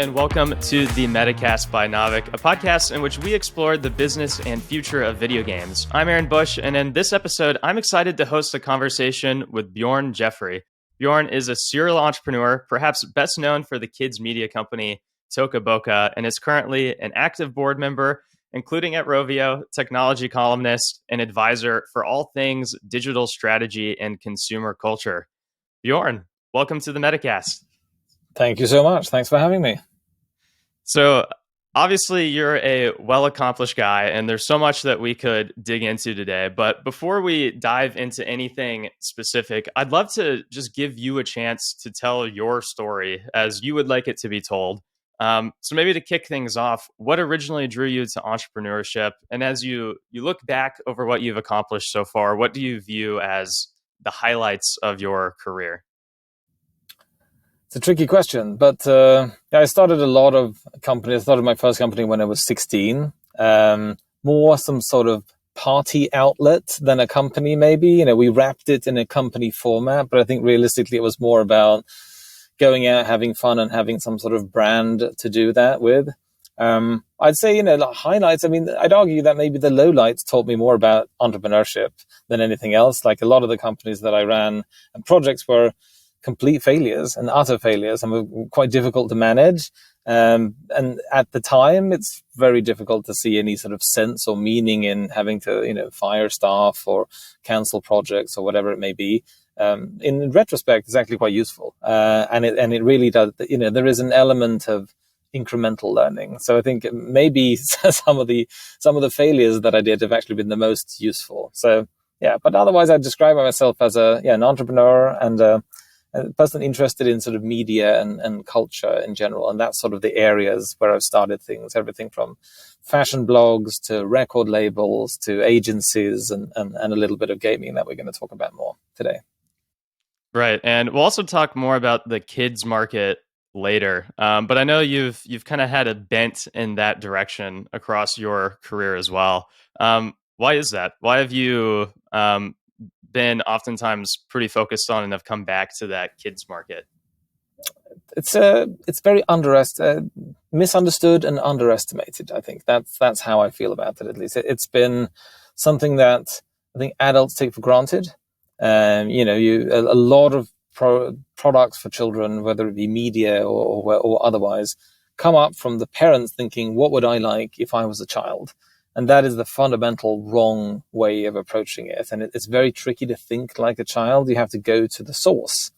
and welcome to the Metacast by Naavik, a podcast in which we explore the business and future of video games. I'm Aaron Bush, and in this episode, I'm excited to host a conversation with Björn Jeffery. Björn is a serial entrepreneur, perhaps best known for the kids media company Toca Boca, and is currently an active board member, including at Rovio, technology columnist, and advisor for all things digital strategy and consumer culture. Björn, welcome to the Metacast. Thank you so much. Thanks for having me. So obviously you're a well-accomplished guy, and there's so much that we could dig into today. But before we dive into anything specific, I'd love to just give you a chance to tell your story as you would like it to be told. So maybe to kick things off, what originally drew you to entrepreneurship? And as you look back over what you've accomplished so far, what do you view as the highlights of your career? It's a tricky question, but I started a lot of companies. I started my first company when I was 16. More some sort of party outlet than a company, maybe. You know, we wrapped it in a company format, but I think realistically it was more about going out, having fun, and having some sort of brand to do that with. I'd say, the highlights, I'd argue that maybe the lowlights taught me more about entrepreneurship than anything else. Like a lot of the companies that I ran and projects were complete failures and utter failures and were quite difficult to manage. And at the time, it's very difficult to see any sort of sense or meaning in having to, fire staff or cancel projects or whatever it may be. In retrospect, it's actually quite useful. And it really does, there is an element of incremental learning. So I think maybe some of the failures that I did have actually been the most useful. So yeah, but otherwise I'd describe myself as an entrepreneur and a person interested in sort of media and culture in general. And that's sort of the areas where I've started things, everything from fashion blogs to record labels to agencies and a little bit of gaming that we're going to talk about more today. Right. And we'll also talk more about the kids market later. But I know you've kind of had a bent in that direction across your career as well. Why is that? Why have you been oftentimes pretty focused on and have come back to that kids market? It's very misunderstood and underestimated. I think that's how I feel about it. At least it's been something that I think adults take for granted. A lot of products for children, whether it be media or otherwise, come up from the parents thinking, "What would I like if I was a child?" And that is the fundamental wrong way of approaching it. And it's very tricky to think like a child. You have to go to the source.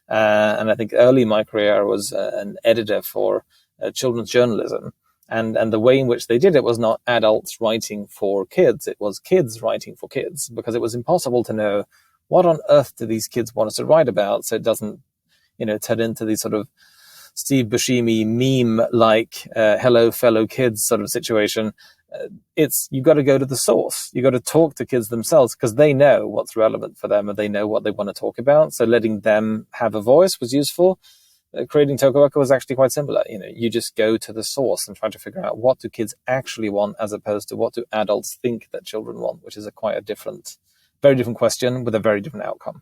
And I think early in my career, I was an editor for children's journalism. And the way in which they did it was not adults writing for kids. It was kids writing for kids, because it was impossible to know what on earth do these kids want us to write about, so it doesn't, turn into these sort of Steve Buscemi meme-like hello, fellow kids sort of situation. You got to go to the source. You got to talk to kids themselves, because they know what's relevant for them and they know what they want to talk about. So letting them have a voice was useful. Creating Toca Boca was actually quite similar. You just go to the source and try to figure out what do kids actually want, as opposed to what do adults think that children want, which is very different question with a very different outcome.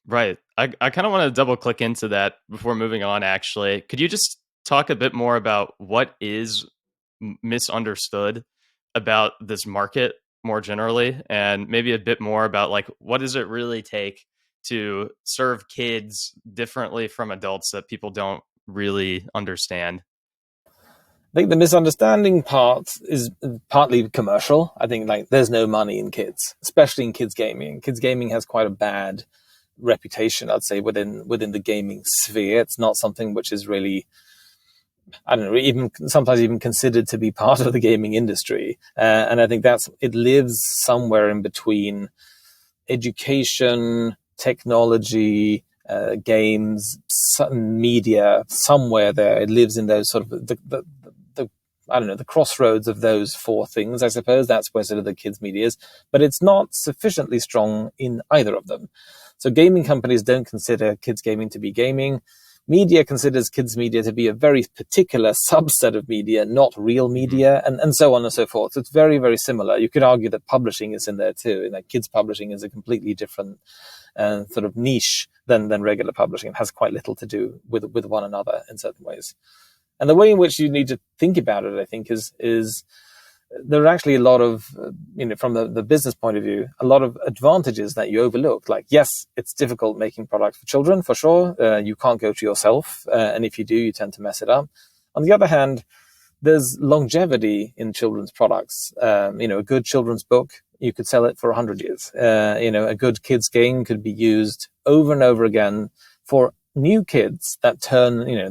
Right. I kind of want to double click into that before moving on, actually. Could you just talk a bit more about what is misunderstood about this market more generally, and maybe a bit more about what does it really take to serve kids differently from adults that people don't really understand? I think the misunderstanding part is partly commercial. I think there's no money in kids, especially in kids gaming. Kids gaming has quite a bad reputation, I'd say, within the gaming sphere. It's not something which is really, I don't know, even sometimes even considered to be part of the gaming industry. And I think it lives somewhere in between education, technology, games, media, somewhere there. It lives in those sort of the crossroads of those four things, I suppose. That's where sort of the kids media is, but it's not sufficiently strong in either of them. So gaming companies don't consider kids gaming to be gaming. Media considers kids media to be a very particular subset of media, not real media, and so on and so forth. So it's very, very similar. You could argue that publishing is in there too. Kids publishing is a completely different sort of niche than regular publishing. It has quite little to do with one another in certain ways. And the way in which you need to think about it, I think, is there are actually a lot of, from the business point of view, a lot of advantages that you overlook. Like, yes, it's difficult making products for children, for sure. You can't go to yourself. And if you do, you tend to mess it up. On the other hand, there's longevity in children's products. A good children's book, you could sell it for 100 years. A good kids game could be used over and over again for new kids that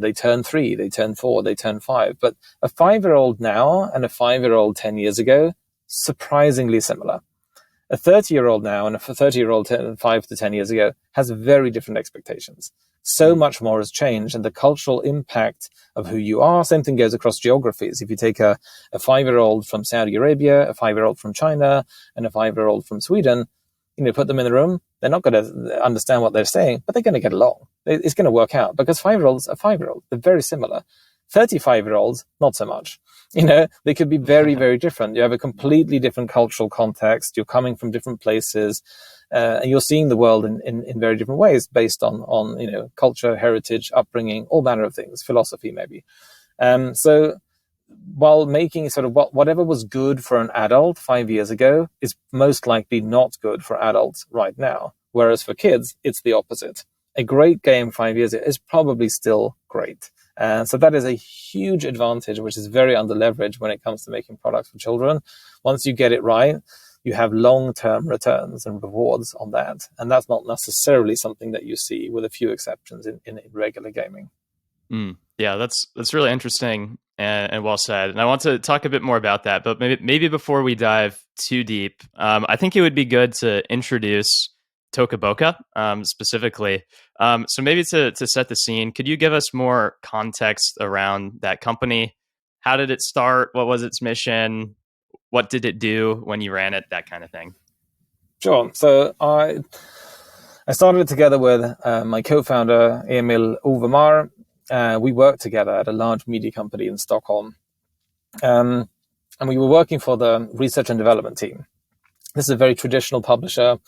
they turn 3, they turn 4, they turn 5. But a 5-year-old now and a 5-year-old 10 years ago, surprisingly similar. A 30-year-old now and a 30-year-old 5 to 10 years ago has very different expectations. So much more has changed, and the cultural impact of who you are, same thing goes across geographies. If you take a 5-year-old from Saudi Arabia, a 5-year-old from China, and a 5-year-old from Sweden, put them in the room, they're not going to understand what they're saying, but they're going to get along. It's going to work out because 5-year-olds are 5-year-olds. They're very similar. 35-year-olds, not so much. They could be very, very different. You have a completely different cultural context. You're coming from different places, and you're seeing the world in very different ways based on culture, heritage, upbringing, all manner of things, philosophy maybe. So while making sort of whatever was good for an adult 5 years ago is most likely not good for adults right now. Whereas for kids, it's the opposite. A great game 5 years ago is probably still great. So that is a huge advantage, which is very under-leveraged when it comes to making products for children. Once you get it right, you have long-term returns and rewards on that. And that's not necessarily something that you see, with a few exceptions, in regular gaming. Yeah, that's really interesting and well said. And I want to talk a bit more about that. But maybe before we dive too deep, I think it would be good to introduce Toca Boca specifically. So maybe to set the scene, could you give us more context around that company? How did it start? What was its mission? What did it do when you ran it? That kind of thing. Sure. So I started it together with my co-founder, Emil Ovemar. We worked together at a large media company in Stockholm. And we were working for the research and development team. This is a very traditional publisher.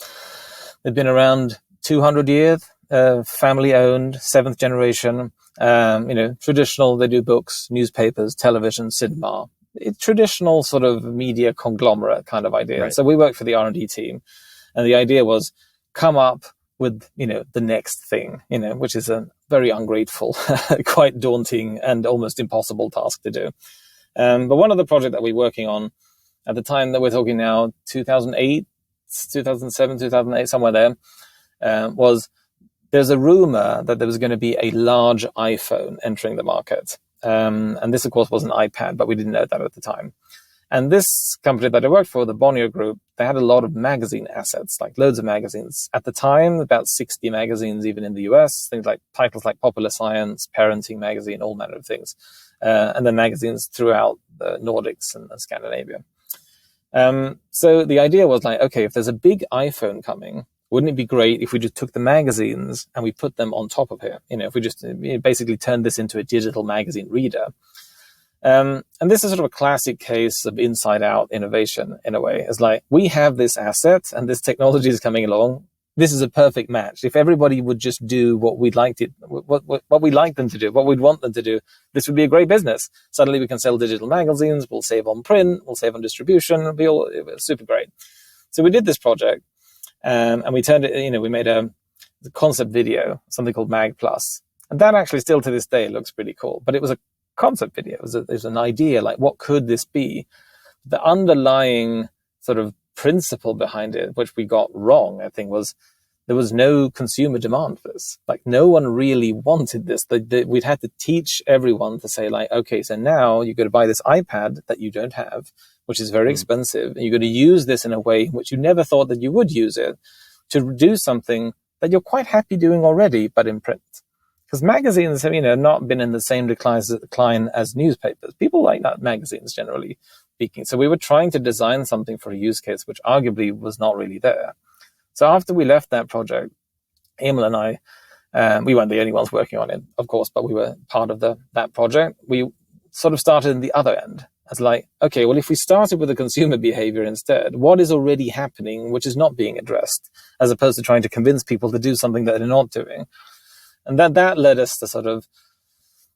They've been around 200 years, family-owned, 7th generation. Traditional, they do books, newspapers, television, cinema. It's traditional sort of media conglomerate kind of idea. Right. So we worked for the R&D team. And the idea was come up with, the next thing, which is a very ungrateful, quite daunting and almost impossible task to do. But one of the projects that we're working on at the time that we're talking now, 2008, 2007, 2008, somewhere there, was there's a rumor that there was going to be a large iPhone entering the market. And this, of course, was an iPad, but we didn't know that at the time. And this company that I worked for, the Bonnier Group, they had a lot of magazine assets, like loads of magazines. At the time, about 60 magazines, even in the US, things like titles like Popular Science, Parenting Magazine, all manner of things. And then magazines throughout the Nordics and Scandinavia. So the idea was like, okay, if there's a big iPhone coming, wouldn't it be great if we just took the magazines and we put them on top of here? If we just basically turned this into a digital magazine reader. And this is sort of a classic case of inside-out innovation in a way. It's like, we have this asset and this technology is coming along. This is a perfect match. If everybody would just do what we'd like what we like them to do, what we'd want them to do, this would be a great business. Suddenly we can sell digital magazines, we'll save on print, we'll save on distribution, it was super great. So we did this project, and we turned it, we made a concept video, something called Mag Plus. And that actually still to this day looks pretty cool. But it was a concept video. It was an idea, like, what could this be? The underlying sort of principle behind it, which we got wrong, I think, was there was no consumer demand for this. Like, no one really wanted this. We'd had to teach everyone to say, like, okay, so now you've got to buy this iPad that you don't have, which is very expensive, and you're going to use this in a way in which you never thought that you would use it to do something that you're quite happy doing already, but in print. Because magazines have, not been in the same decline as newspapers. People like that magazines, generally speaking. So we were trying to design something for a use case which arguably was not really there. So after we left that project, Emil and I, we weren't the only ones working on it, of course, but we were part of that project. We sort of started in the other end. As like, okay, well, if we started with the consumer behavior instead, what is already happening which is not being addressed, as opposed to trying to convince people to do something that they're not doing? And that led us to sort of,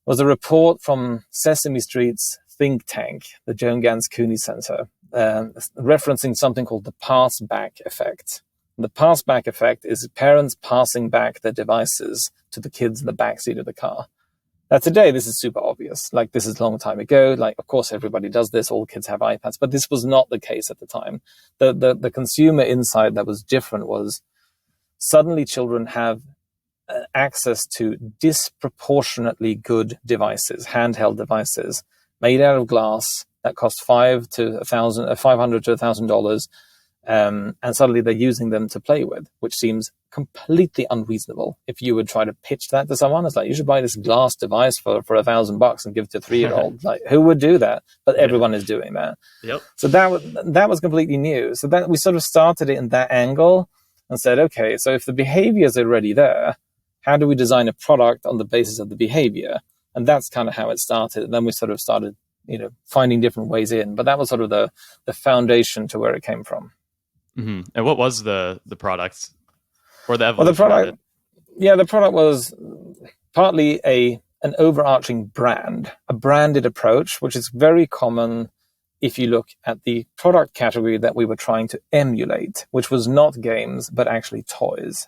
was a report from Sesame Street's think tank, the Joan Gans Cooney Center, referencing something called the pass-back effect. The pass-back effect is parents passing back their devices to the kids in the backseat of the car. Now, today, this is super obvious. Like, this is a long time ago. Like, of course, everybody does this. All kids have iPads. But this was not the case at the time. The consumer insight that was different was suddenly children have access to disproportionately good devices, handheld devices, made out of glass that cost $500 to $1,000. And suddenly they're using them to play with, which seems completely unreasonable. If you would try to pitch that to someone, it's like, you should buy this glass device for $1,000 and give it to a 3-year-old. Like, who would do that? But everyone is doing that. Yep. So that was completely new. So that we sort of started it in that angle and said, okay, so if the behavior is already there, how do we design a product on the basis of the behavior? And that's kind of how it started. And then we sort of started, finding different ways in. But that was sort of the foundation to where it came from. Mm-hmm. And what was the product or the evolution? Well, the product was partly an overarching brand, a branded approach, which is very common if you look at the product category that we were trying to emulate, which was not games, but actually toys.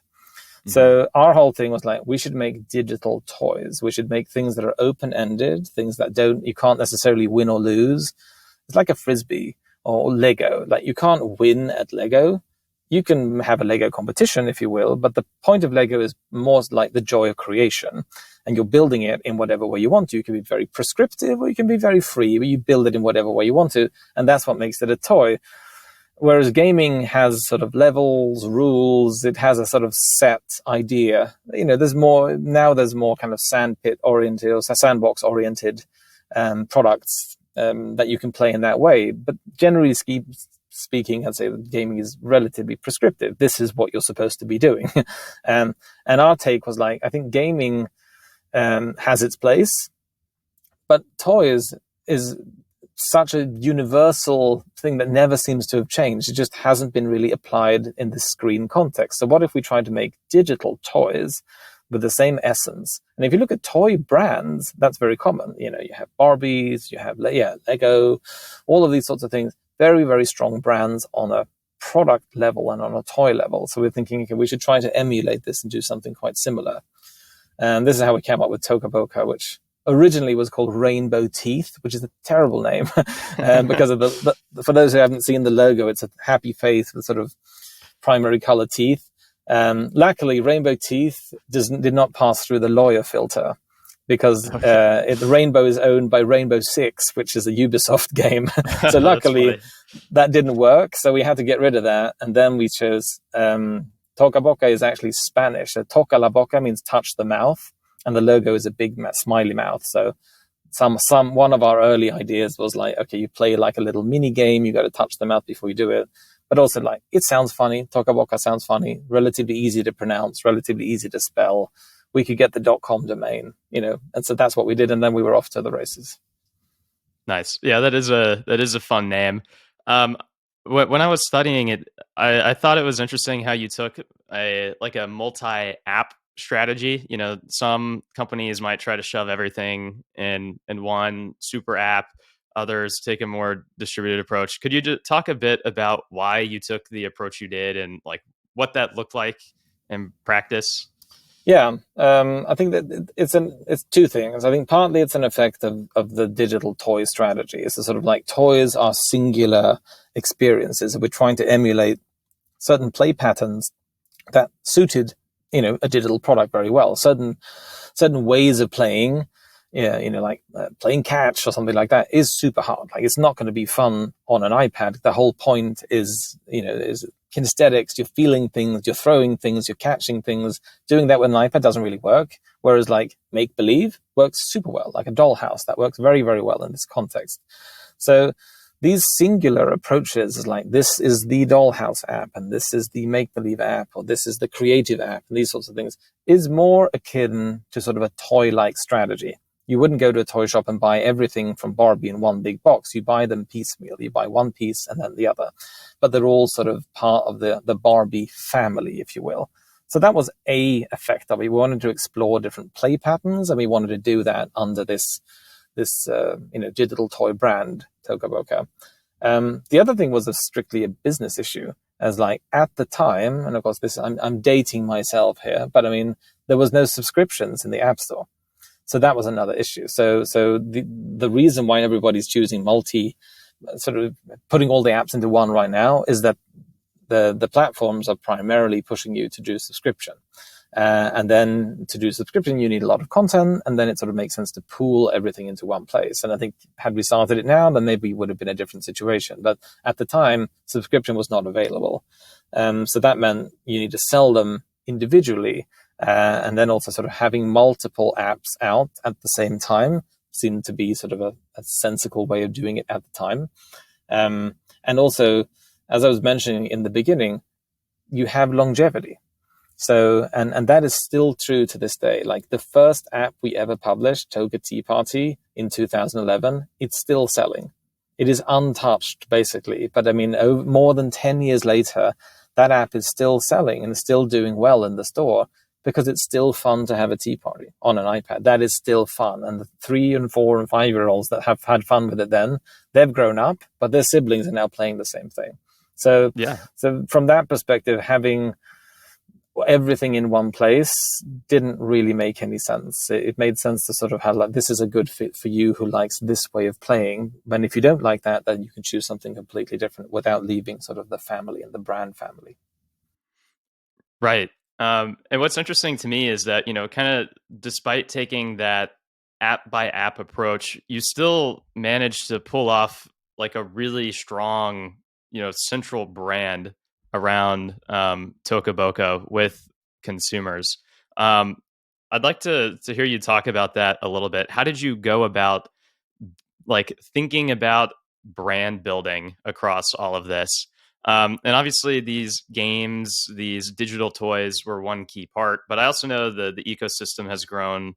Mm-hmm. So our whole thing was like, we should make digital toys. We should make things that are open-ended, things that you can't necessarily win or lose. It's like a Frisbee or Lego. Like, you can't win at Lego. You can have a Lego competition, if you will, but the point of Lego is more like the joy of creation. And you're building it in whatever way you want to. You can be very prescriptive or you can be very free, but you build it in whatever way you want to. And that's what makes it a toy. Whereas gaming has sort of levels, rules, it has a sort of set idea. There's more kind of sandpit-oriented or sandbox-oriented products that you can play in that way. But generally speaking, I'd say that gaming is relatively prescriptive. This is what you're supposed to be doing. And our take was like, I think gaming has its place, but toys is such a universal thing that never seems to have changed. It just hasn't been really applied in the screen context. So what if we tried to make digital toys with the same essence? And if you look at toy brands, that's very common. You have Barbies, you have Lego, all of these sorts of things. Very, very strong brands on a product level and on a toy level. So we're thinking, okay, we should try to emulate this and do something quite similar. And this is how we came up with Toca Boca, which originally was called Rainbow Teeth, which is a terrible name because of for those who haven't seen the logo, it's a happy face with sort of primary color teeth. Luckily, Rainbow Teeth did not pass through the lawyer filter because the Rainbow is owned by Rainbow Six, which is a Ubisoft game. So luckily, that didn't work. So we had to get rid of that. And then we chose Toca Boca is actually Spanish. So Toca la Boca means touch the mouth. And the logo is a big smiley mouth. So one of our early ideas was like, okay, you play like a little mini game. You got to touch the mouth before you do it. But also like, it sounds funny. Toca Boca sounds funny, relatively easy to pronounce, relatively easy to spell. We could get the .com domain, and so that's what we did. And then we were off to the races. Nice. Yeah, that is a fun name. When I was studying it, I thought it was interesting how you took a multi-app strategy. Some companies might try to shove everything in one super app. Others take a more distributed approach. Could you just talk a bit about why you took the approach you did and like what that looked like in practice? Yeah, I think that it's two things. I think partly it's an effect of the digital toy strategy. It's a sort of like toys are singular experiences. We're trying to emulate certain play patterns that suited, a digital product very well. Certain ways of playing, like playing catch or something like that is super hard. Like, it's not going to be fun on an iPad. The whole point is kinesthetics. You're feeling things, you're throwing things, you're catching things. Doing that with an iPad doesn't really work. Whereas like make believe works super well, like a dollhouse that works very, very well in this context. So these singular approaches is like, this is the dollhouse app, and this is the make-believe app, or this is the creative app, and these sorts of things, is more akin to sort of a toy-like strategy. You wouldn't go to a toy shop and buy everything from Barbie in one big box. You buy them piecemeal. You buy one piece and then the other. But they're all sort of part of the Barbie family, if you will. So that was a effect of it. We wanted to explore different play patterns, and we wanted to do that under this digital toy brand, Toca Boca. The other thing was strictly a business issue, as like at the time, and of course I'm dating myself here, but I mean there was no subscriptions in the App Store, so that was another issue. So the reason why everybody's choosing sort of putting all the apps into one right now is that the platforms are primarily pushing you to do subscription. And then to do subscription, you need a lot of content, and then it sort of makes sense to pool everything into one place. And I think had we started it now, then maybe it would have been a different situation. But at the time, subscription was not available. So that meant you need to sell them individually. And then also sort of having multiple apps out at the same time seemed to be sort of a sensible way of doing it at the time. And also, as I was mentioning in the beginning, you have longevity. So, and that is still true to this day. Like the first app we ever published, Toca Tea Party, in 2011, it's still selling. It is untouched, basically. But I mean, more than 10 years later, that app is still selling and still doing well in the store because it's still fun to have a tea party on an iPad. That is still fun. And the 3 and 4 and 5-year-olds that have had fun with it then, they've grown up, but their siblings are now playing the same thing. So, So from that perspective, having everything in one place didn't really make any sense. It made sense to sort of have like, this is a good fit for you who likes this way of playing. But if you don't like that, then you can choose something completely different without leaving sort of the family and the brand family. Right. And what's interesting to me is that, kind of despite taking that app by app approach, you still managed to pull off like a really strong, central brand around Toca Boca with consumers. I'd like to hear you talk about that a little bit. How did you go about like thinking about brand building across all of this? And obviously these games, these digital toys were one key part, but I also know the ecosystem has grown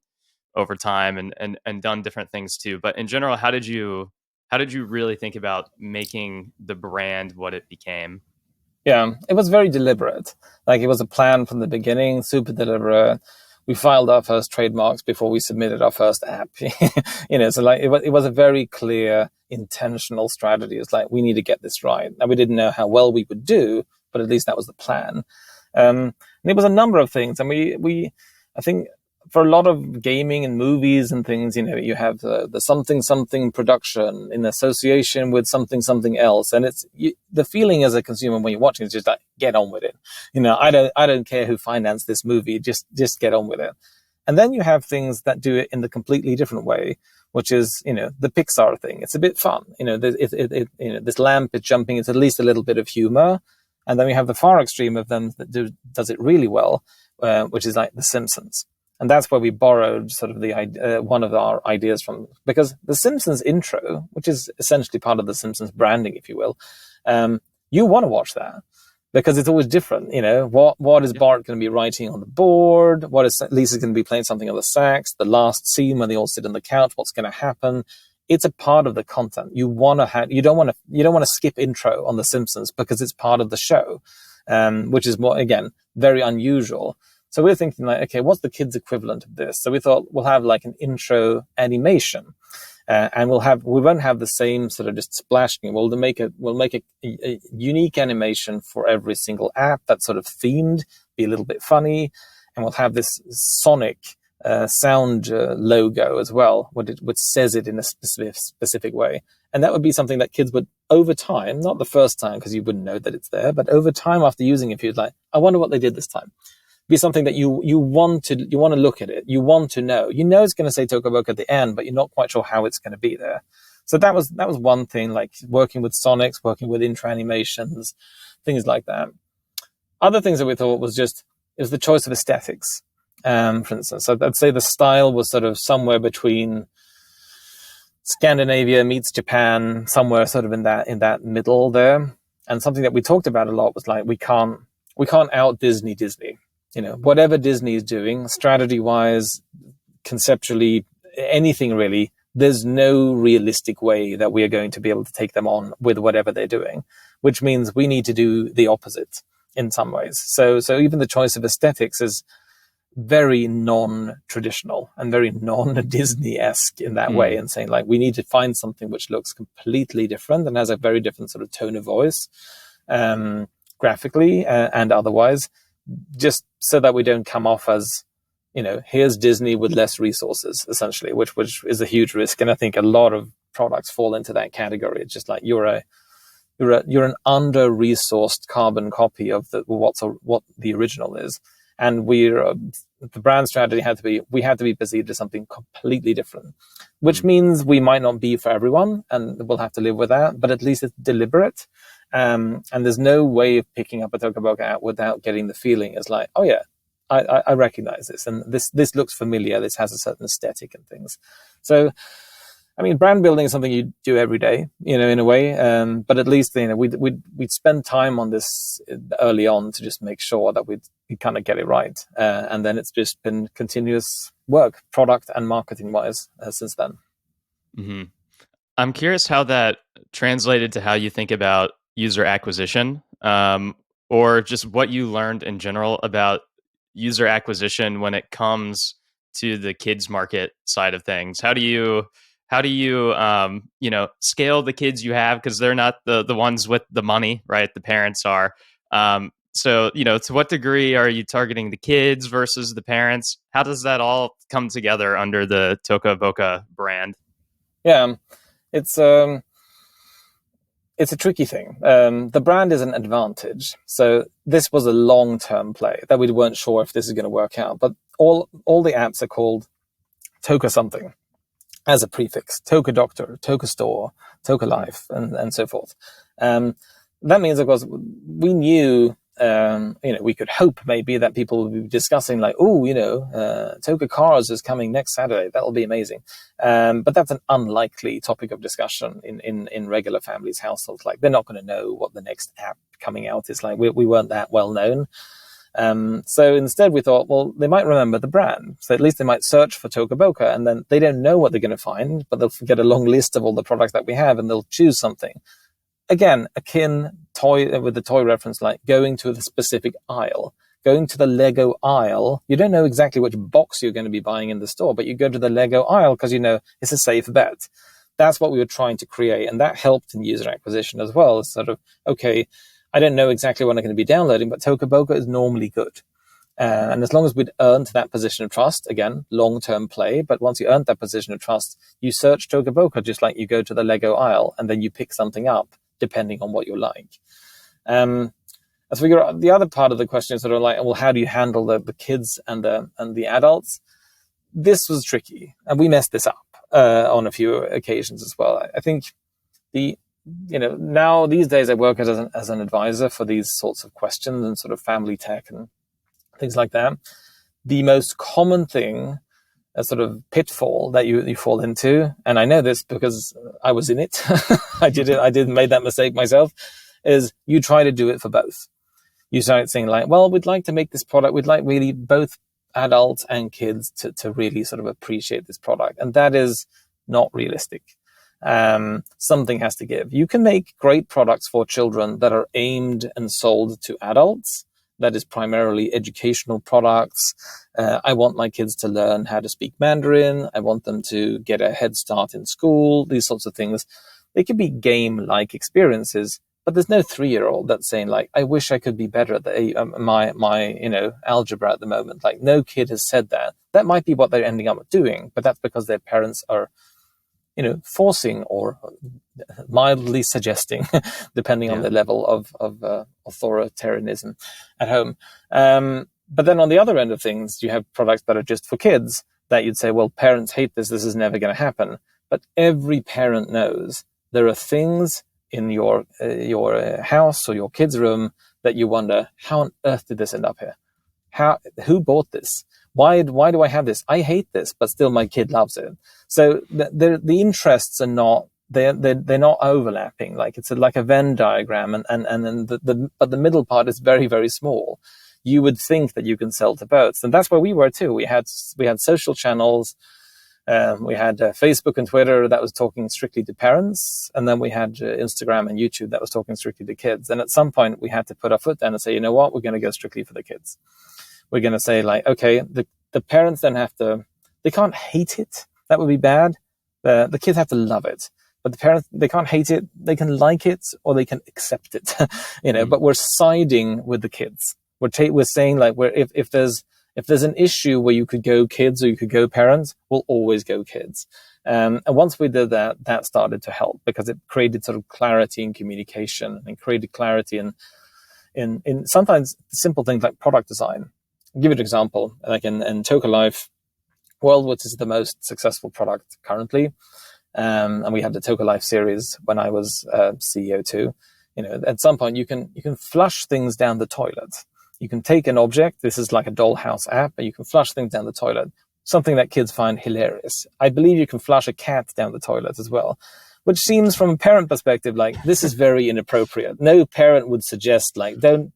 over time and done different things too. But in general, how did you really think about making the brand what it became? Yeah, it was very deliberate. Like it was a plan from the beginning, super deliberate. We filed our first trademarks before we submitted our first app. So like it was a very clear, intentional strategy. It's like we need to get this right. Now we didn't know how well we would do, but at least that was the plan. And it was a number of things, and we I think for a lot of gaming and movies and things, you have the something production in association with something else, and it's the feeling as a consumer when you're watching is just like get on with it. I don't care who financed this movie, just get on with it. And then you have things that do it in the completely different way, which is the Pixar thing. It's a bit fun. This lamp is jumping. It's at least a little bit of humor, and then we have the far extreme of them that does it really well, which is like The Simpsons. And that's where we borrowed sort of the one of our ideas from, because the Simpsons intro, which is essentially part of the Simpsons branding, if you will, you want to watch that because it's always different. What is Bart going to be writing on the board? What is Lisa going to be playing something on the sax? The last scene when they all sit on the couch, what's going to happen? It's a part of the content. You don't want to skip intro on the Simpsons because it's part of the show, which is more, again, very unusual. So we're thinking like, okay, what's the kids' equivalent of this? So we thought we'll have like an intro animation, and we won't have the same sort of just splashing. We'll make a unique animation for every single app that's sort of themed, be a little bit funny, and we'll have this Sonic sound logo as well, which says it in a specific way. And that would be something that kids would, over time, not the first time because you wouldn't know that it's there, but over time after using it, you'd like, I wonder what they did this time. Be something that you want to look at it. You want to know. It's going to say Toca Boca at the end, but you're not quite sure how it's going to be there. So that was one thing, like working with Sonics, working with intro animations, things like that. Other things that we thought was the choice of aesthetics. For instance, so I'd say the style was sort of somewhere between Scandinavia meets Japan, somewhere sort of in that middle there. And something that we talked about a lot was like we can't out Disney. Whatever Disney is doing, strategy-wise, conceptually, anything really, there's no realistic way that we are going to be able to take them on with whatever they're doing, which means we need to do the opposite. in some ways. So even the choice of aesthetics is very non-traditional and very non-Disney-esque in that way, and saying like, we need to find something which looks completely different and has a very different sort of tone of voice, graphically and otherwise, just so that we don't come off as, here's Disney with less resources, essentially, which is a huge risk. And I think a lot of products fall into that category. It's just like you're an under-resourced carbon copy of what the original is. And the brand strategy we had to be perceived as something completely different, which means we might not be for everyone, and we'll have to live with that. But at least it's deliberate, and there's no way of picking up a Toca Boca app without getting the feeling as like, oh yeah, I recognize this, and this looks familiar. This has a certain aesthetic and things. So, I mean, brand building is something you do every day, in a way. But at least, we'd spend time on this early on to just make sure that we kind of get it right. And then it's just been continuous work, product and marketing wise, since then. Mm-hmm. I'm curious how that translated to how you think about user acquisition, or just what you learned in general about user acquisition when it comes to the kids market side of things. How do you scale the kids you have, because they're not the ones with the money, right? The parents are. So, to what degree are you targeting the kids versus the parents? How does that all come together under the Toca Boca brand? Yeah, it's a tricky thing. The brand is an advantage. So this was a long-term play that we weren't sure if this is going to work out. But all the apps are called Toca something as a prefix: Toca Doctor, Toca Store, Toca Life, and so forth. That means, of course, we knew, we could hope maybe that people would be discussing like, Toca Cars is coming next Saturday. That'll be amazing. But that's an unlikely topic of discussion in regular families' households. Like, they're not going to know what the next app coming out is like. We weren't that well known. So instead we thought, well, they might remember the brand. So at least they might search for Toca Boca, and then they don't know what they're going to find, but they'll get a long list of all the products that we have, and they'll choose something. Again, akin toy with the toy reference, like going to the specific aisle, going to the Lego aisle. You don't know exactly which box you're going to be buying in the store, but you go to the Lego aisle because it's a safe bet. That's what we were trying to create, and that helped in user acquisition as well. It's sort of, okay, I don't know exactly what I'm going to be downloading, but Toca Boca is normally good. And as long as we'd earned that position of trust, again, long-term play, but once you earned that position of trust, you search Toca Boca just like you go to the Lego aisle, and then you pick something up depending on what you like. As we go, the other part of the question is sort of like, well, how do you handle the kids and the adults? This was tricky, and we messed this up on a few occasions as well. I think now these days I work as an advisor for these sorts of questions and sort of family tech and things like that. The most common thing, a sort of pitfall that you fall into, and I know this because I was in it. I made that mistake myself, is you try to do it for both. You start saying like, well, we'd like to make this product. We'd like really both adults and kids to really sort of appreciate this product. And that is not realistic. Something has to give. You can make great products for children that are aimed and sold to adults. That is primarily educational products. I want my kids to learn how to speak Mandarin. I want them to get a head start in school. These sorts of things. They could be game-like experiences, but there's no 3-year-old that's saying like, I wish I could be better at my algebra at the moment. Like, no kid has said that. That might be what they're ending up doing, but that's because their parents are forcing or mildly suggesting, depending on the level of authoritarianism at home. But then on the other end of things, you have products that are just for kids that you'd say, well, parents hate this. This is never going to happen. But every parent knows there are things in your house or your kid's room that you wonder, how on earth did this end up here? Who bought this? Why do I have this? I hate this, but still my kid loves it. So the interests are not they're not overlapping. Like it's like a Venn diagram, and then but the middle part is very, very small. You would think that you can sell to both, and that's where we were too. We had social channels. We had Facebook and Twitter that was talking strictly to parents, and then we had Instagram and YouTube that was talking strictly to kids. And at some point, we had to put our foot down and say, you know what, we're going to go strictly for the kids. We're going to say, like, okay, the parents then have to, they can't hate it. That would be bad. The kids have to love it. But the parents, they can't hate it. They can like it or they can accept it, but we're siding with the kids. We're saying, like, if there's an issue where you could go kids or you could go parents, we'll always go kids. And once we did that, that started to help because it created sort of clarity in communication and created clarity in sometimes simple things like product design. I'll give you an example, like in Toca Life World, which is the most successful product currently. And we had the Toca Life series when I was CEO too. At some point you can flush things down the toilet. You can take an object, this is like a dollhouse app, and you can flush things down the toilet, something that kids find hilarious. I believe you can flush a cat down the toilet as well, which seems from a parent perspective like this is very inappropriate. No parent would suggest, like, don't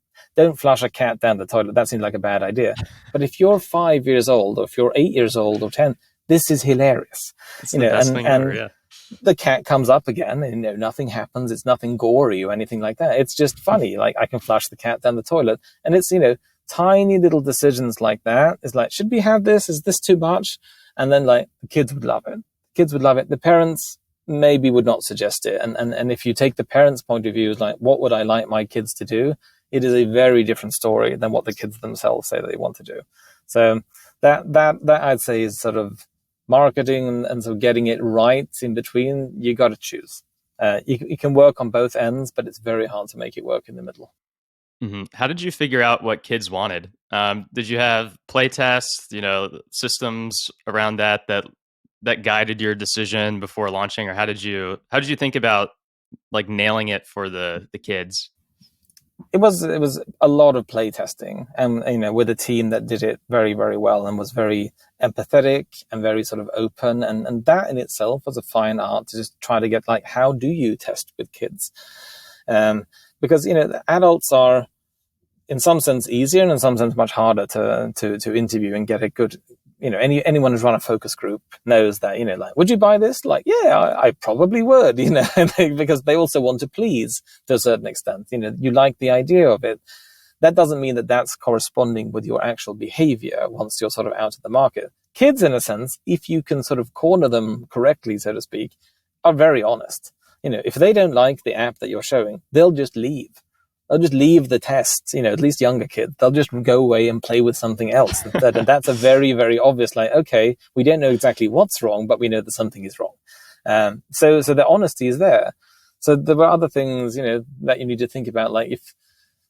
flush a cat down the toilet. That seems like a bad idea. But if you're 5 years old or if you're 8 years old or 10, this is hilarious. It's the best thing ever, yeah. The cat comes up again and nothing happens. It's nothing gory or anything like that. It's just funny. Like, I can flush the cat down the toilet. And it's, tiny little decisions like that. It's like, should we have this? Is this too much? And then, like, the kids would love it. Kids would love it. The parents maybe would not suggest it. And if you take the parents' point of view, it's like, what would I like my kids to do? It is a very different story than what the kids themselves say they want to do. So that I'd say is sort of marketing and so getting it right in between. You got to choose. You can work on both ends, but it's very hard to make it work in the middle. Mm-hmm. How did you figure out what kids wanted? Did you have play tests, systems around that guided your decision before launching, or how did you think about, like, nailing it for the kids? It was a lot of play testing, and with a team that did it very, very well and was very empathetic and very sort of open, and that in itself was a fine art to just try to get, like, how do you test with kids? Because the adults are in some sense easier and in some sense much harder to interview and get a good. Anyone who's run a focus group knows that, like, would you buy this? Like, yeah, I probably would, because they also want to please to a certain extent. You like the idea of it. That doesn't mean that that's corresponding with your actual behavior once you're sort of out of the market. Kids, in a sense, if you can sort of corner them correctly, so to speak, are very honest. If they don't like the app that you're showing, they'll just leave. They'll just leave the tests, at least younger kids. They'll just go away and play with something else. That's a very, very obvious, like, okay, we don't know exactly what's wrong, but we know that something is wrong. So the honesty is there. So there were other things, that you need to think about. Like, if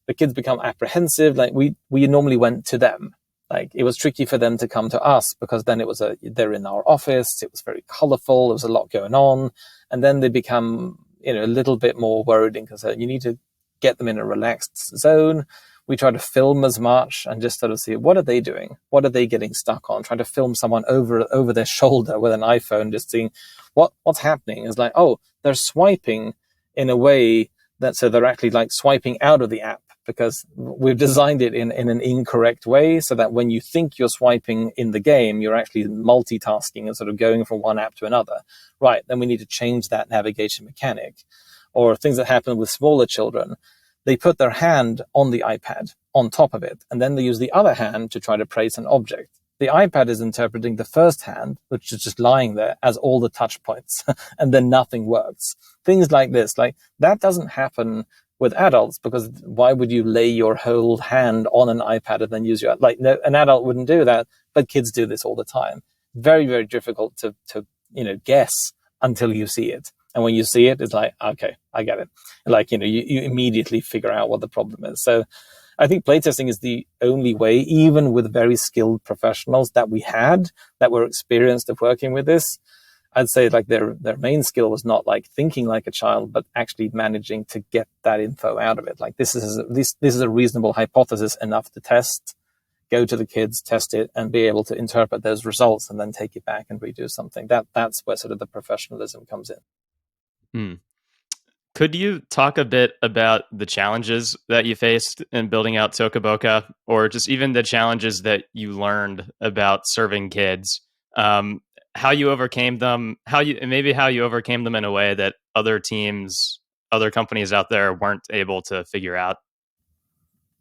the kids become apprehensive, like we normally went to them. Like, it was tricky for them to come to us because then it was they're in our office. It was very colorful. There was a lot going on. And then they become, a little bit more worried and concerned. You need to get them in a relaxed zone. We try to film as much and just sort of see, what are they doing? What are they getting stuck on? Trying to film someone over their shoulder with an iPhone, just seeing what's happening. It's like, oh, they're swiping in a way that, so they're actually like swiping out of the app because we've designed it in an incorrect way so that when you think you're swiping in the game, you're actually multitasking and sort of going from one app to another. Right, then we need to change that navigation mechanic. Or things that happen with smaller children, they put their hand on the iPad on top of it, and then they use the other hand to try to place an object. The iPad is interpreting the first hand, which is just lying there, as all the touch points, and then nothing works. Things like this, like that doesn't happen with adults, because why would you lay your whole hand on an iPad and then use your, like, no, an adult wouldn't do that, but kids do this all the time. Very, very difficult to guess until you see it. And when you see it, it's like, okay, I get it. Like, you immediately figure out what the problem is. So I think playtesting is the only way, even with very skilled professionals that we had, that were experienced of working with this. I'd say, like, their main skill was not like thinking like a child, but actually managing to get that info out of it. Like, this is a reasonable hypothesis enough to test, go to the kids, test it, and be able to interpret those results and then take it back and redo something. That's where sort of the professionalism comes in. Could you talk a bit about the challenges that you faced in building out Toca Boca, or just even the challenges that you learned about serving kids? how you overcame them, how you overcame them in a way that other teams, other companies out there weren't able to figure out.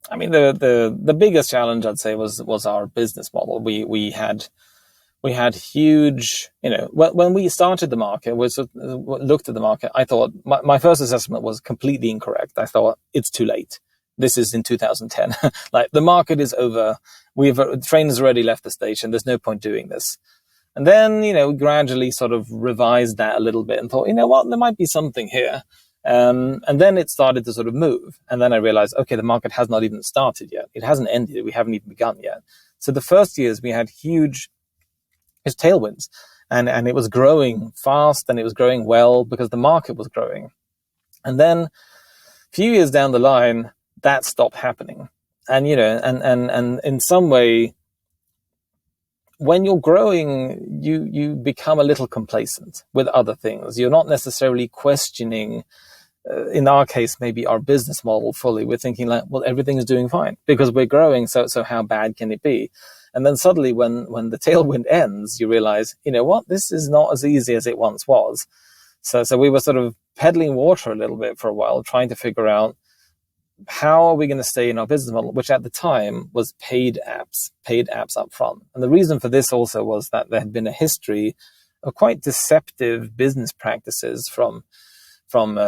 I mean, the biggest challenge I'd say was our business model. We had huge, when we started the market, looked at the market, I thought my first assessment was completely incorrect. I thought it's too late. This is in 2010. Like, the market is over. The train has already left the station. There's no point doing this. And then, we gradually sort of revised that a little bit and thought, there might be something here. And then it started to sort of move. And then I realized, okay, the market has not even started yet. It hasn't ended. We haven't even begun yet. So the first years we had huge tailwinds, and it was growing fast, and it was growing well because the market was growing. And then a few years down the line, that stopped happening. And, and in some way, when you're growing, you become a little complacent with other things. You're not necessarily questioning, in our case, maybe our business model fully. We're thinking like, well, everything is doing fine because we're growing. So how bad can it be? And then suddenly when the tailwind ends, you realize, this is not as easy as it once was. So we were sort of peddling water a little bit for a while, trying to figure out, how are we going to stay in our business model, which at the time was paid apps up front. And the reason for this also was that there had been a history of quite deceptive business practices from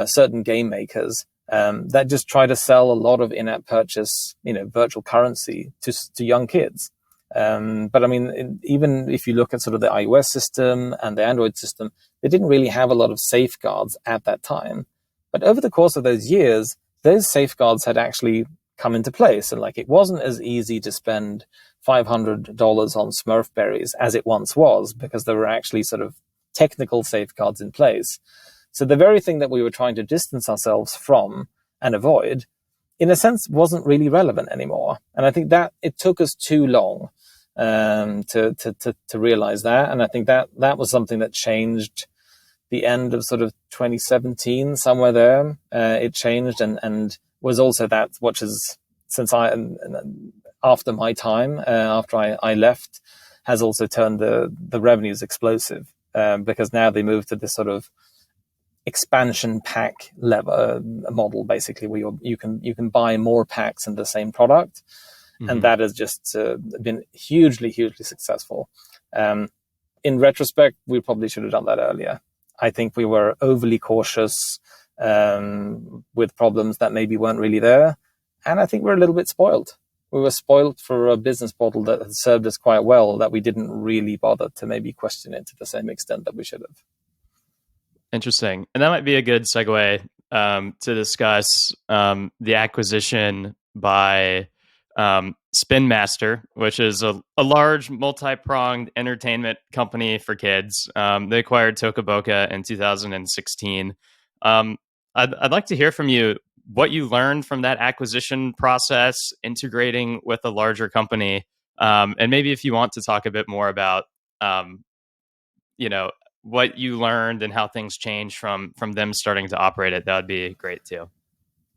certain game makers that just try to sell a lot of in-app purchase, virtual currency to young kids. But I mean, even if you look at sort of the iOS system and the Android system, they didn't really have a lot of safeguards at that time. But over the course of those years, those safeguards had actually come into place. And like, it wasn't as easy to spend $500 on Smurf berries as it once was, because there were actually sort of technical safeguards in place. So the very thing that we were trying to distance ourselves from and avoid, in a sense, wasn't really relevant anymore. And I think that it took us too long to realize that. And I think that was something that changed the end of sort of 2017, somewhere there. It changed and was also that, which is, since after my time, after I left, has also turned the revenues explosive, because now they moved to this sort of expansion pack level model, basically, where you can buy more packs in the same product. Mm-hmm. And that has just been hugely successful. In retrospect, we probably should have done that earlier. I think we were overly cautious with problems that maybe weren't really there. And I think we're a little bit spoiled. We were spoiled for a business model that had served us quite well, that we didn't really bother to maybe question it to the same extent that we should have. Interesting. And that might be a good segue to discuss the acquisition by Spin Master, which is a large multi-pronged entertainment company for kids. They acquired Toca Boca in 2016. I'd like to hear from you what you learned from that acquisition process, integrating with a larger company, and maybe if you want to talk a bit more about, what you learned and how things changed from them starting to operate it. That would be great too.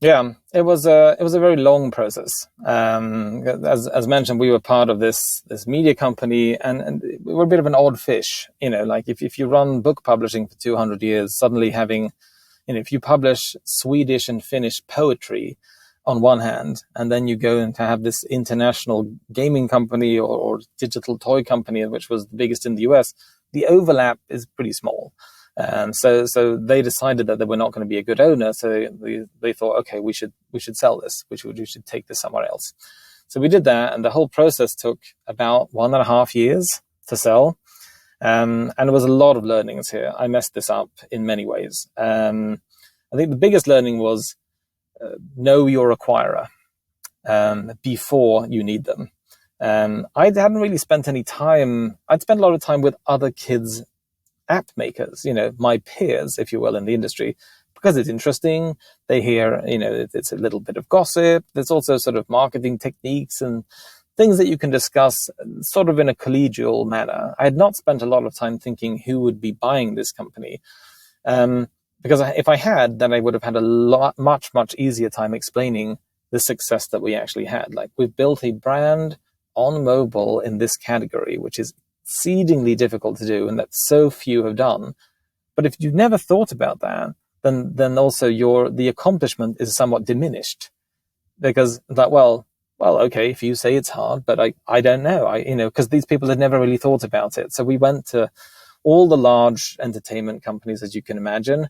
Yeah, it was a very long process. As mentioned, we were part of this media company, and we were a bit of an odd fish. Like if you run book publishing for 200 years, suddenly having, if you publish Swedish and Finnish poetry on one hand, and then you go and to have this international gaming company or digital toy company, which was the biggest in the US, the overlap is pretty small. So they decided that they were not going to be a good owner. So they thought, okay, we should sell this. We should take this somewhere else. So we did that, and the whole process took about 1.5 years to sell. And there was a lot of learnings here. I messed this up in many ways. I think the biggest learning was know your acquirer before you need them. I hadn't really spent any time. I'd spent a lot of time with other kids' app makers, my peers, if you will, in the industry, because it's interesting. They hear, it's a little bit of gossip. There's also sort of marketing techniques and things that you can discuss sort of in a collegial manner. I had not spent a lot of time thinking who would be buying this company. Because if I had, then I would have had a much easier time explaining the success that we actually had. Like, we've built a brand on mobile in this category, which is exceedingly difficult to do and that so few have done. But if you've never thought about that, then also the accomplishment is somewhat diminished, because that, well, okay, if you say it's hard, but I don't know, because these people had never really thought about it. So we went to all the large entertainment companies, as you can imagine,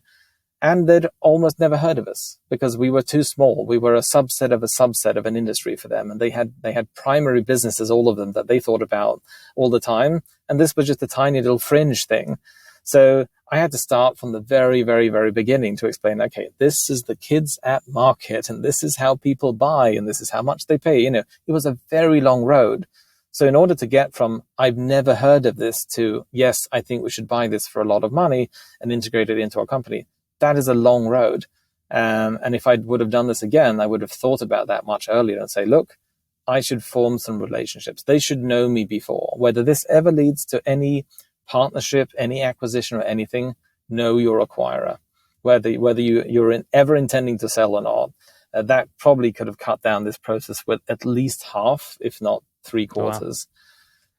and they'd almost never heard of us because we were too small. We were a subset of an industry for them. And they had primary businesses, all of them, that they thought about all the time. And this was just a tiny little fringe thing. So I had to start from the very, very, very beginning to explain, okay, this is the kids at market, and this is how people buy, and this is how much they pay. It was a very long road. So in order to get from, I've never heard of this, to, yes, I think we should buy this for a lot of money and integrate it into our company, that is a long road. And if I would have done this again, I would have thought about that much earlier and say, look, I should form some relationships. They should know me before. Whether this ever leads to any partnership, any acquisition or anything, know your acquirer. Whether you're ever intending to sell or not, that probably could have cut down this process with at least half, if not 3/4.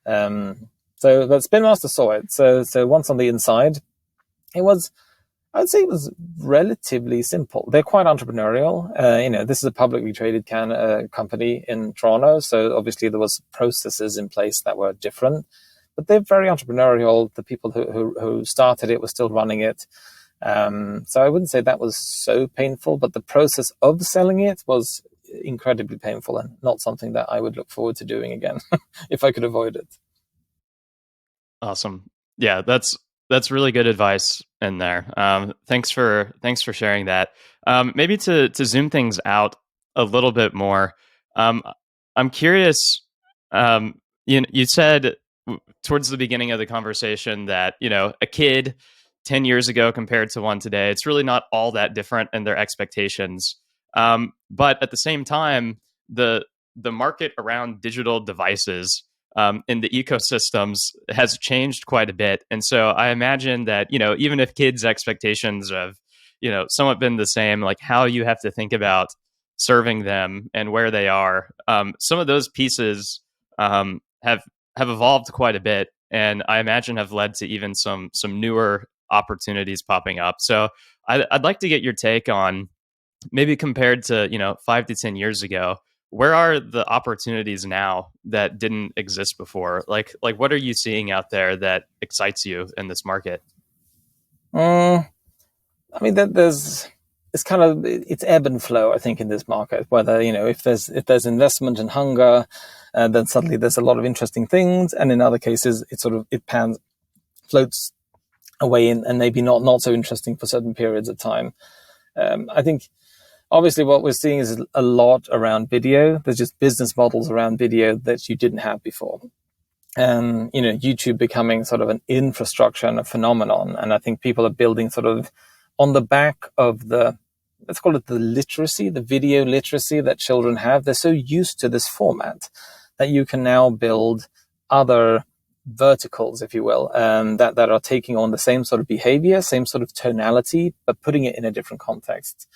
Wow. So the Spin Master saw it. So once on the inside, I'd say it was relatively simple. They're quite entrepreneurial. This is a publicly traded company in Toronto, so obviously there was processes in place that were different. But they're very entrepreneurial. The people who started it were still running it. So I wouldn't say that was so painful, but the process of selling it was incredibly painful and not something that I would look forward to doing again if I could avoid it. Awesome. Yeah, that's really good advice in there. Thanks for sharing that. Maybe to zoom things out a little bit more, I'm curious. You said towards the beginning of the conversation that a kid 10 years ago compared to one today, it's really not all that different in their expectations. But at the same time, the market around digital devices in the ecosystems has changed quite a bit. And so I imagine that, even if kids' expectations have, somewhat been the same, like how you have to think about serving them and where they are, some of those pieces have evolved quite a bit. And I imagine have led to even some newer opportunities popping up. So I'd like to get your take on, maybe compared to 5 to 10 years ago, where are the opportunities now that didn't exist before? Like what are you seeing out there that excites you in this market? I mean, it's ebb and flow, I think, in this market. Whether if there's investment and hunger, then suddenly there's a lot of interesting things, and in other cases it floats away and maybe not so interesting for certain periods of time. I think obviously what we're seeing is a lot around video. There's just business models around video that you didn't have before. YouTube becoming sort of an infrastructure and a phenomenon. And I think people are building sort of on the back of let's call it the video literacy that children have. They're so used to this format that you can now build other verticals, if you will, that are taking on the same sort of behavior, same sort of tonality, but putting it in a different context.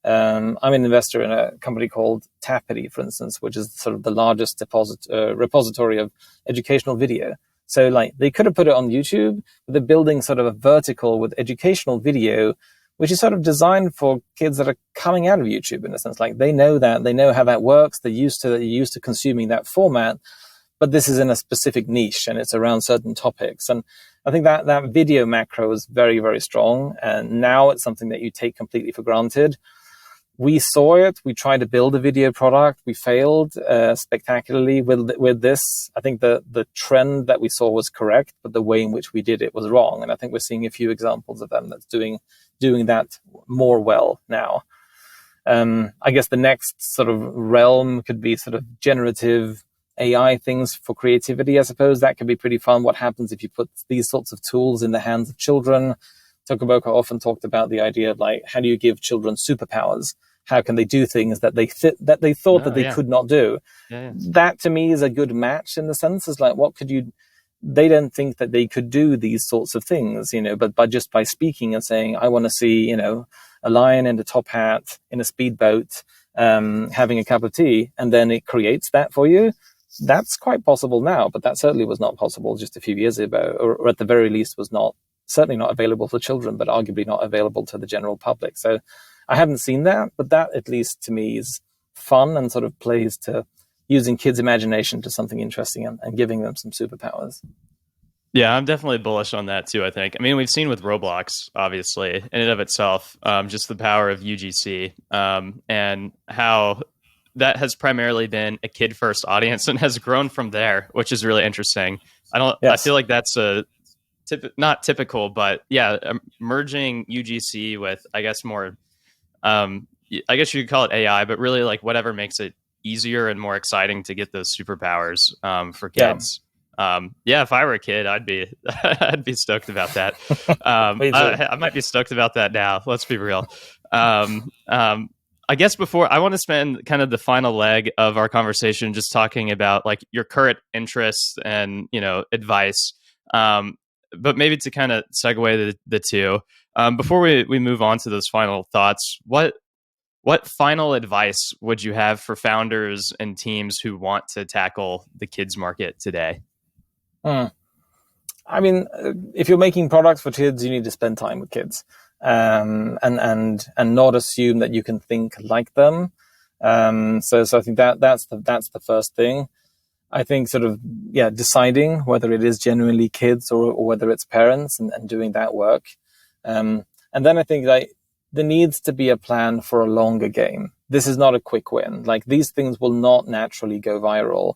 I'm an investor in a company called Tappity, for instance, which is sort of the largest repository of educational video. So they could have put it on YouTube, but they're building sort of a vertical with educational video, which is sort of designed for kids that are coming out of YouTube, in a sense. They know how that works. They're used to consuming that format, but this is in a specific niche and it's around certain topics. And I think that video macro is very, very strong. And now it's something that you take completely for granted. We saw it. We tried to build a video product. We failed spectacularly with this. I think the trend that we saw was correct, but the way in which we did it was wrong. And I think we're seeing a few examples of them that's doing that more well now. I guess the next sort of realm could be sort of generative AI things for creativity, I suppose. That could be pretty fun. What happens if you put these sorts of tools in the hands of children? Toca Boca often talked about the idea of how do you give children superpowers? How can they do things that they thought that they could not do? Yeah. That to me is a good match in the sense. Is what could you? They don't think that they could do these sorts of things, but by speaking and saying, I want to see, a lion in a top hat in a speedboat, having a cup of tea, and then it creates that for you. That's quite possible now, but that certainly was not possible just a few years ago, or at the very least was certainly not available for children, but arguably not available to the general public. So I haven't seen that, but that at least to me is fun and sort of plays to using kids' imagination to something interesting and giving them some superpowers. Yeah, I'm definitely bullish on that too, I think. I mean, we've seen with Roblox, obviously, in and of itself, just the power of UGC, and how that has primarily been a kid-first audience and has grown from there, which is really interesting. I Yes. feel like that's not typical, but yeah, merging UGC with, I guess, more, I guess you could call it AI, but really like whatever makes it easier and more exciting to get those superpowers for kids. Yeah, if I were a kid, I'd be I'd be stoked about that. I might be stoked about that now. Let's be real. I guess before I want to spend kind of the final leg of our conversation just talking about like your current interests and advice. But maybe to kind of segue the two, before we move on to those final thoughts, what final advice would you have for founders and teams who want to tackle the kids market today? I mean, if you're making products for kids, you need to spend time with kids, and not assume that you can think like them. So I think that's the first thing. I think sort of deciding whether it is genuinely kids or whether it's parents and doing that work, and then I think that there needs to be a plan for a longer game. This is not a quick win. Like these things will not naturally go viral.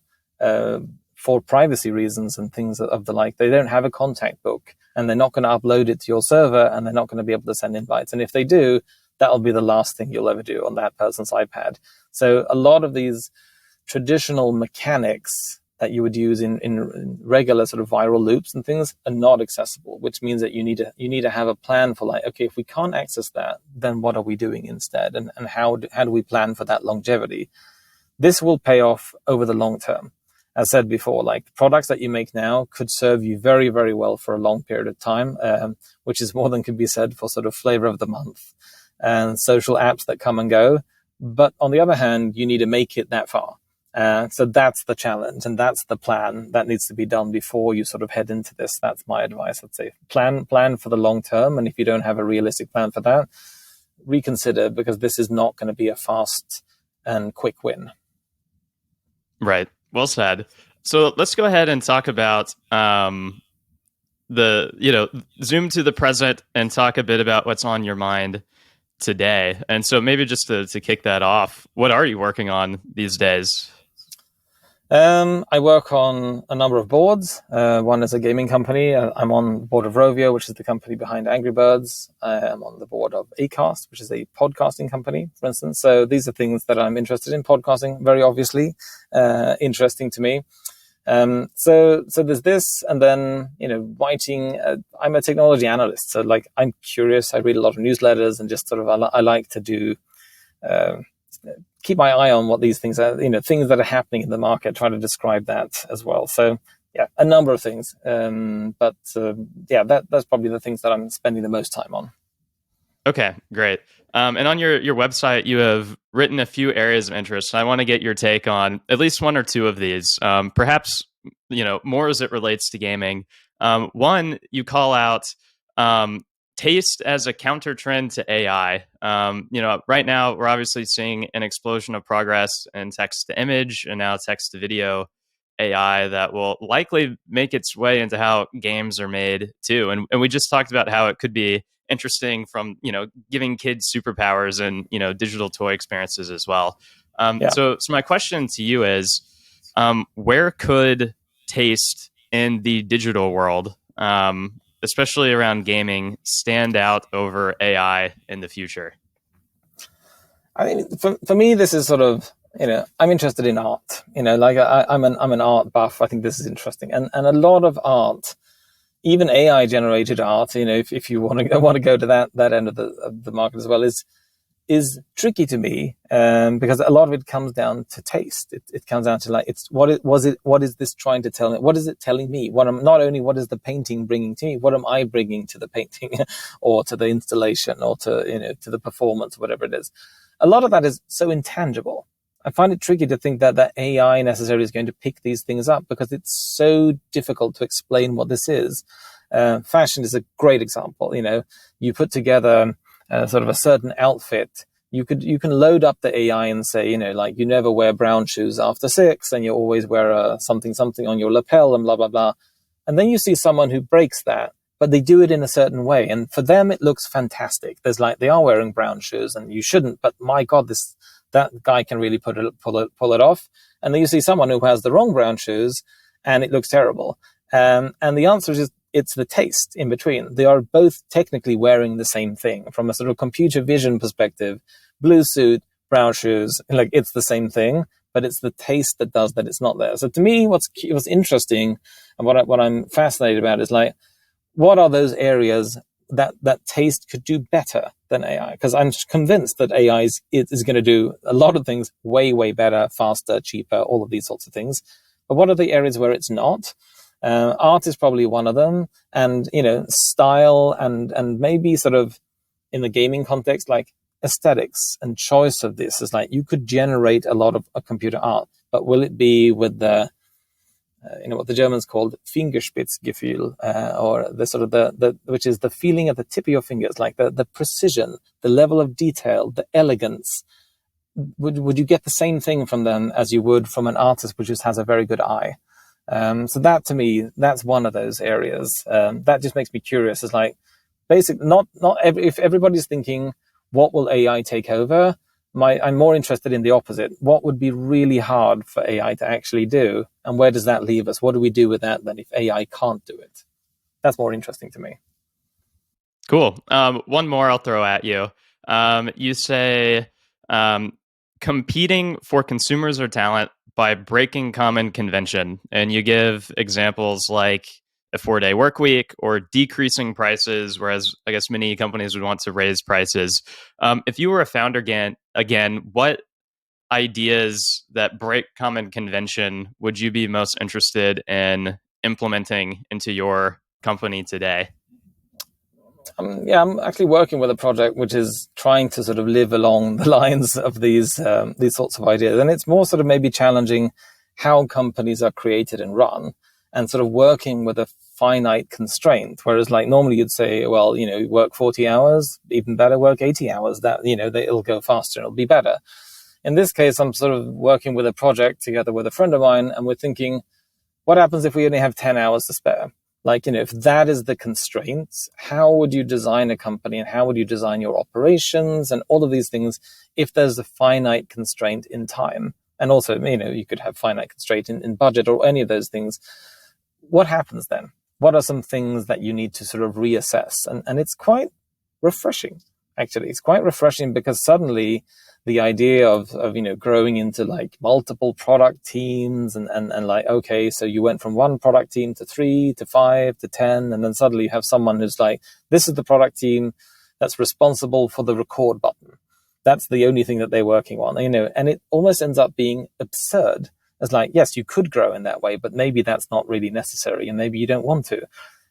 For privacy reasons and things of the like. They don't have a contact book and they're not going to upload it to your server and they're not going to be able to send invites. And if they do, that'll be the last thing you'll ever do on that person's iPad. So a lot of these traditional mechanics that you would use in regular sort of viral loops and things are not accessible, which means that you need to have a plan for like, okay, if we can't access that, then what are we doing instead? And how do we plan for that longevity? This will pay off over the long term. As said before, like products that you make now could serve you very, very well for a long period of time, which is more than could be said for sort of flavor of the month and social apps that come and go. But on the other hand, you need to make it that far. So that's the challenge and that's the plan that needs to be done before you sort of head into this. That's my advice. I'd say plan for the long term. And if you don't have a realistic plan for that, reconsider, because this is not going to be a fast and quick win. Right. Well said. So let's go ahead and talk about zoom to the present and talk a bit about what's on your mind today. And so maybe just to kick that off, what are you working on these days? I work on a number of boards. One is a gaming company. I'm on the board of Rovio, which is the company behind Angry Birds. I'm on the board of Acast, which is a podcasting company, for instance. So these are things that I'm interested in. Podcasting, very obviously, interesting to me. So there's this, and then, writing. I'm a technology analyst. So like, I'm curious. I read a lot of newsletters and just sort of, I like to do, keep my eye on what these things are, things that are happening in the market, try to describe that as well. So yeah, a number of things. But that's probably the things that I'm spending the most time on. Okay, great. And on your website, you have written a few areas of interest. I want to get your take on at least one or two of these, perhaps, more as it relates to gaming. One, you call out taste as a counter trend to AI. Right now we're obviously seeing an explosion of progress in text to image and now text to video AI that will likely make its way into how games are made too. And we just talked about how it could be interesting from, giving kids superpowers and, digital toy experiences as well. So my question to you is, where could taste in the digital world, especially around gaming, stand out over AI in the future? I mean, for me, this is sort of, I'm interested in art. Like I'm an art buff. I think this is interesting, and a lot of art, even AI generated art. If you want to go to that end of the market as well, is tricky to me, because a lot of it comes down to taste. It comes down to like, what is this trying to tell me? What is it telling me? What is the painting bringing to me? What am I bringing to the painting or to the installation or to the performance, whatever it is? A lot of that is so intangible. I find it tricky to think that AI necessarily is going to pick these things up because it's so difficult to explain what this is. Fashion is a great example. You put together sort of a certain outfit. You can load up the AI and say, like you never wear brown shoes after 6, and you always wear something on your lapel and blah blah blah. And then you see someone who breaks that, but they do it in a certain way, and for them it looks fantastic. There's like they are wearing brown shoes, and you shouldn't, but my God, that guy can really pull it off. And then you see someone who has the wrong brown shoes, and it looks terrible. And the answer is it's the taste in between. They are both technically wearing the same thing from a sort of computer vision perspective. Blue suit, brown shoes, like it's the same thing, but it's the taste that does that it's not there. So to me, what's interesting and what I'm fascinated about is like, what are those areas that taste could do better than AI? Because I'm convinced that AI is going to do a lot of things way, way better, faster, cheaper, all of these sorts of things. But what are the areas where it's not? Art is probably one of them, and style and maybe sort of in the gaming context, like aesthetics and choice of this is like you could generate a lot of computer art, but will it be with the what the Germans called Fingerspitzgefühl, or the sort of the which is the feeling at the tip of your fingers, like the precision, the level of detail, the elegance. Would you get the same thing from them as you would from an artist which just has a very good eye? So that to me, that's one of those areas. That just makes me curious. It's like if everybody's thinking, what will AI take over? I'm more interested in the opposite. What would be really hard for AI to actually do? And where does that leave us? What do we do with that then if AI can't do it? That's more interesting to me. Cool. One more I'll throw at you. You say competing for consumers or talent by breaking common convention. And you give examples like a 4-day work week or decreasing prices, whereas I guess many companies would want to raise prices. If you were a founder again, what ideas that break common convention would you be most interested in implementing into your company today? I'm actually working with a project which is trying to sort of live along the lines of these sorts of ideas. And it's more sort of maybe challenging how companies are created and run, and sort of working with a finite constraint. Whereas like normally you'd say, well, work 40 hours, even better, work 80 hours, that, it'll go faster and it'll be better. In this case, I'm sort of working with a project together with a friend of mine, and we're thinking, what happens if we only have 10 hours to spare? Like, if that is the constraint, how would you design a company and how would you design your operations and all of these things if there's a finite constraint in time? And also, you could have finite constraint in budget or any of those things. What happens then? What are some things that you need to sort of reassess? And it's quite refreshing, actually. It's quite refreshing because suddenly the idea of growing into like multiple product teams and like, okay, so you went from one product team to 3 to 5 to 10, and then suddenly you have someone who's like, this is the product team that's responsible for the record button. That's the only thing that they're working on, and it almost ends up being absurd. It's like, yes, you could grow in that way, but maybe that's not really necessary, and maybe you don't want to.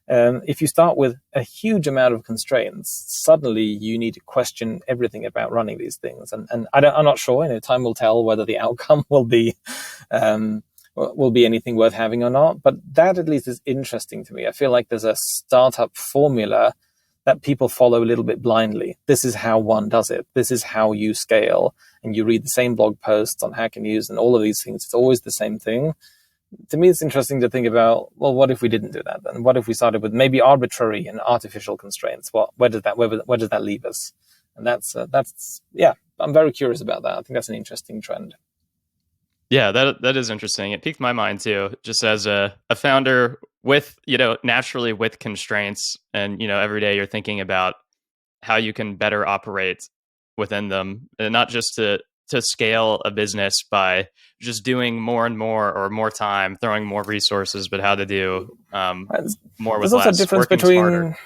If you start with a huge amount of constraints, suddenly you need to question everything about running these things. And I'm not sure. Time will tell whether the outcome will be anything worth having or not. But that at least is interesting to me. I feel like there's a startup formula that people follow a little bit blindly. This is how one does it. This is how you scale. And you read the same blog posts on hack and use and all of these things. It's always the same thing. To me, it's interesting to think about, well, what if we didn't do that then? What if we started with maybe arbitrary and artificial constraints? Where does that leave us? And that's I'm very curious about that. I think that's an interesting trend. Yeah, that is interesting. It piqued my mind too, just as a founder with, naturally with constraints, and, every day you're thinking about how you can better operate within them, and not just to scale a business by just doing more and more or more time, throwing more resources, but how to do more with less, working smarter.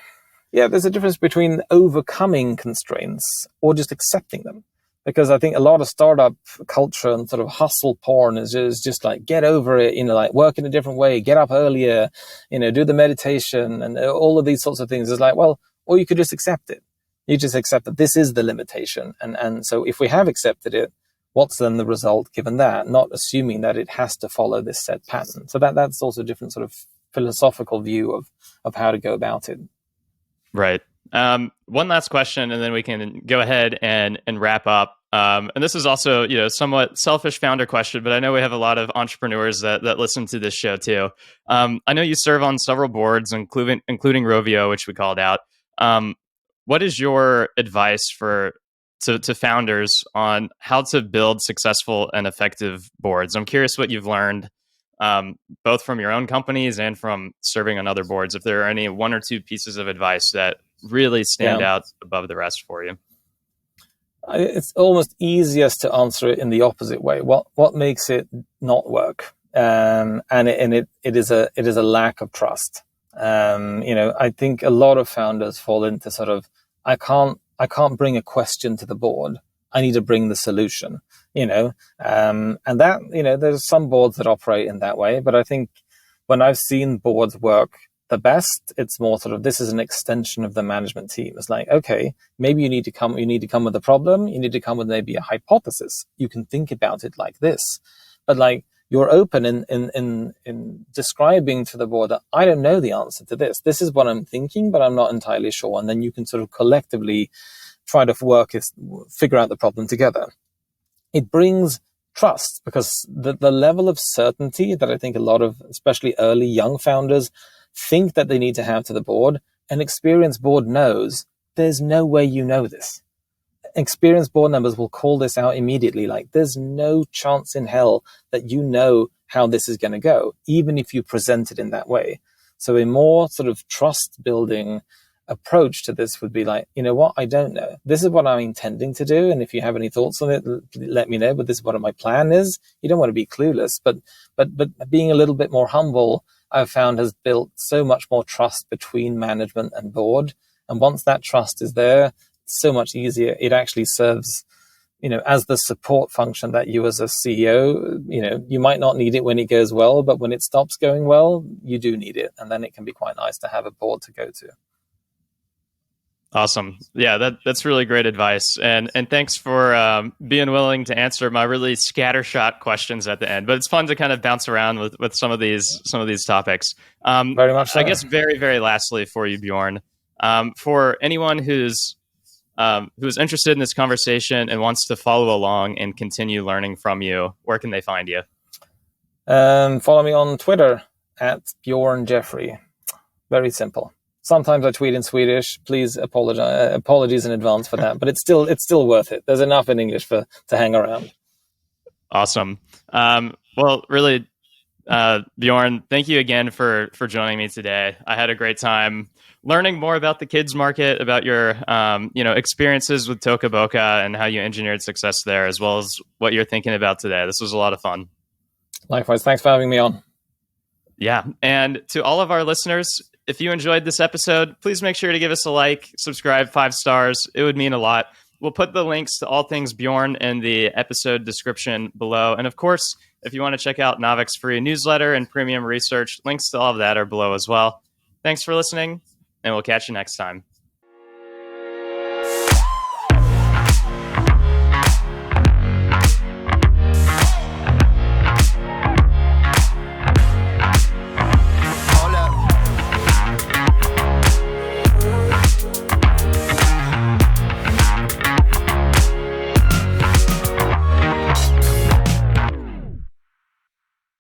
Yeah, there's a difference between overcoming constraints or just accepting them. Because I think a lot of startup culture and sort of hustle porn is just like, get over it, like work in a different way, get up earlier, do the meditation and all of these sorts of things. It's like, well, or you could just accept it. You just accept that this is the limitation. And so if we have accepted it, what's then the result given that, not assuming that it has to follow this set pattern. So that's also a different sort of philosophical view of how to go about it. Right. One last question, and then we can go ahead and wrap up. And this is also, somewhat selfish founder question, but I know we have a lot of entrepreneurs that listen to this show too. I know you serve on several boards, including Rovio, which we called out. What is your advice to founders on how to build successful and effective boards? I'm curious what you've learned, both from your own companies and from serving on other boards. If there are any one or two pieces of advice that really stand out above the rest for you. It's almost easiest to answer it in the opposite way. What makes it not work? And it is a lack of trust. I think a lot of founders fall into sort of, I can't bring a question to the board. I need to bring the solution, and that, there's some boards that operate in that way. But I think when I've seen boards work the best, it's more sort of, this is an extension of the management team. It's like, okay, maybe you need to come with a problem. You need to come with maybe a hypothesis. You can think about it like this, but like, you're open in describing to the board that I don't know the answer to this. This is what I'm thinking, but I'm not entirely sure. And then you can sort of collectively try to figure out the problem together. It brings trust, because the level of certainty that I think a lot of, especially early young founders, think that they need to have to the board, an experienced board knows there's no way you know this. Experienced board members will call this out immediately. Like, there's no chance in hell that you know how this is going to go, even if you present it in that way. So a more sort of trust building approach to this would be like, you know what, I don't know. This is what I'm intending to do. And if you have any thoughts on it, let me know. But this is what my plan is. You don't want to be clueless, but being a little bit more humble, I've found, has built so much more trust between management and board. And once that trust is there, it's so much easier. It actually serves, as the support function that you as a CEO, you might not need it when it goes well, but when it stops going well, you do need it. And then it can be quite nice to have a board to go to. Awesome. Yeah, that's really great advice. And thanks for being willing to answer my really scattershot questions at the end. But it's fun to kind of bounce around with some of these topics. Very much so. I guess very, very lastly for you, Bjorn, for anyone who's interested in this conversation and wants to follow along and continue learning from you, where can they find you? Follow me on Twitter at Björn Jeffery. Very simple. Sometimes I tweet in Swedish. Please apologies in advance for that, but it's still worth it. There's enough in English to hang around. Awesome. Well, really, Bjorn, thank you again for joining me today. I had a great time learning more about the kids market, about your experiences with Toca Boca and how you engineered success there, as well as what you're thinking about today. This was a lot of fun. Likewise. Thanks for having me on. Yeah. And to all of our listeners, if you enjoyed this episode, please make sure to give us a like, subscribe, 5 stars. It would mean a lot. We'll put the links to all things Bjorn in the episode description below. And of course, if you want to check out Naavik's free newsletter and premium research, links to all of that are below as well. Thanks for listening, and we'll catch you next time.